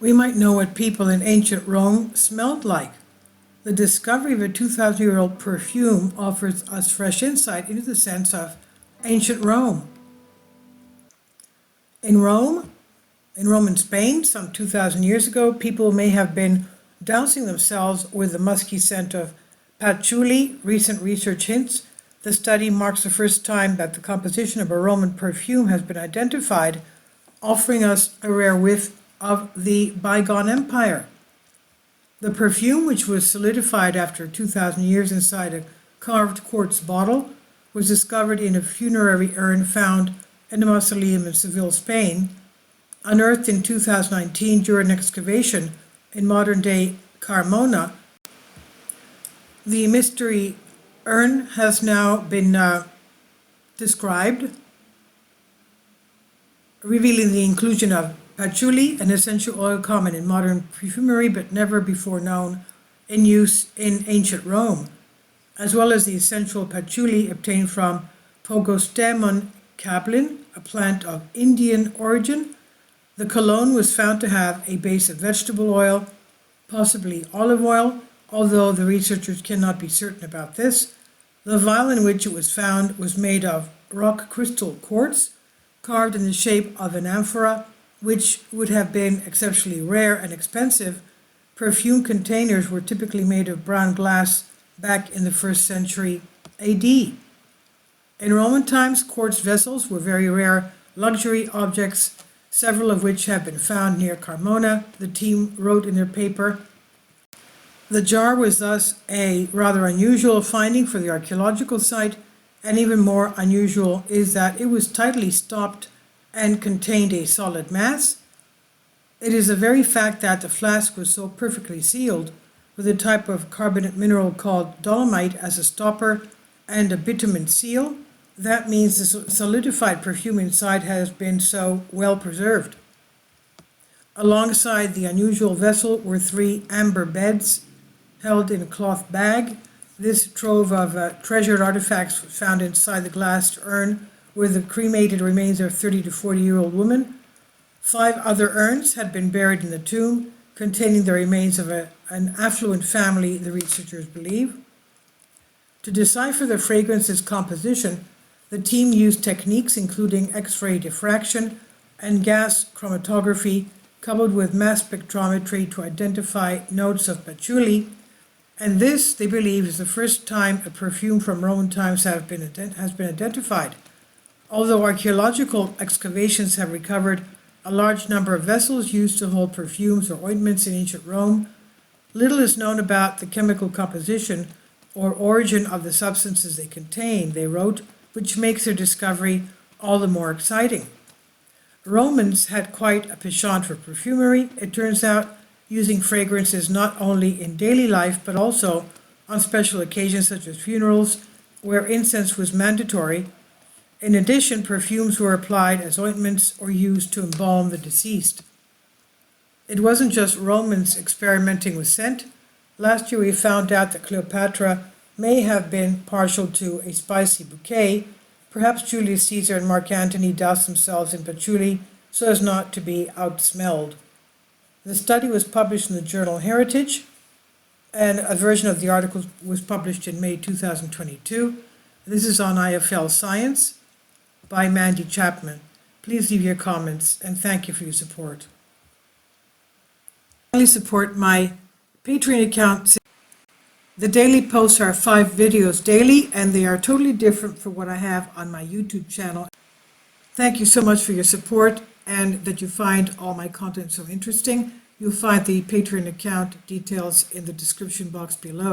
we might know what people in ancient Rome smelled like. The discovery of a 2,000-year-old perfume offers us fresh insight into the sense of ancient Rome. In Rome and Spain, some 2,000 years ago, people may have been dousing themselves with the musky scent of patchouli. Recent research hints the study marks the first time that the composition of a Roman perfume has been identified, offering us a rare whiff of the bygone empire. The perfume, which was solidified after 2,000 years inside a carved quartz bottle, was discovered in a funerary urn found in a mausoleum in Seville, Spain, unearthed in 2019 during an excavation in modern-day Carmona. The mystery urn has now been described, revealing the inclusion of patchouli, an essential oil common in modern perfumery but never before known in use in ancient Rome, as well as the essential patchouli obtained from Pogostemon cablin, a plant of Indian origin. The cologne was found to have a base of vegetable oil, possibly olive oil, although the researchers cannot be certain about this. The vial in which it was found was made of rock crystal quartz, carved in the shape of an amphora, which would have been exceptionally rare and expensive. Perfume containers were typically made of brown glass back in the 1st century AD. In Roman times, quartz vessels were very rare luxury objects, several of which have been found near Carmona, the team wrote in their paper. The jar was thus a rather unusual finding for the archaeological site, and even more unusual is that it was tightly stopped and contained a solid mass. It is the very fact that the flask was so perfectly sealed, with a type of carbonate mineral called dolomite as a stopper and a bitumen seal, that means the solidified perfume inside has been so well preserved. Alongside the unusual vessel were 3 amber beds held in a cloth bag. This trove of treasured artifacts was found inside the glass urn were the cremated remains of a 30 to 40-year-old woman. 5 other urns had been buried in the tomb, containing the remains of an affluent family, the researchers believe. To decipher the fragrance's composition, the team used techniques including X-ray diffraction and gas chromatography, coupled with mass spectrometry to identify notes of patchouli, and this, they believe, is the first time a perfume from Roman times has been identified. Although archaeological excavations have recovered a large number of vessels used to hold perfumes or ointments in ancient Rome, little is known about the chemical composition or origin of the substances they contain, they wrote, which makes their discovery all the more exciting. Romans had quite a penchant for perfumery, it turns out, using fragrances not only in daily life but also on special occasions such as funerals, where incense was mandatory. In addition, perfumes were applied as ointments or used to embalm the deceased. It wasn't just Romans experimenting with scent. Last year we found out that Cleopatra may have been partial to a spicy bouquet. Perhaps Julius Caesar and Mark Antony doused themselves in patchouli so as not to be outsmelled. The study was published in the journal Heritage, and a version of the article was published in May 2022. This is on IFL Science by Mandy Chapman. Please leave your comments, and thank you for your support. Please support my Patreon account. The daily posts are 5 videos daily, and they are totally different from what I have on my YouTube channel. Thank you so much for your support and that you find all my content so interesting. You'll find the Patreon account details in the description box below.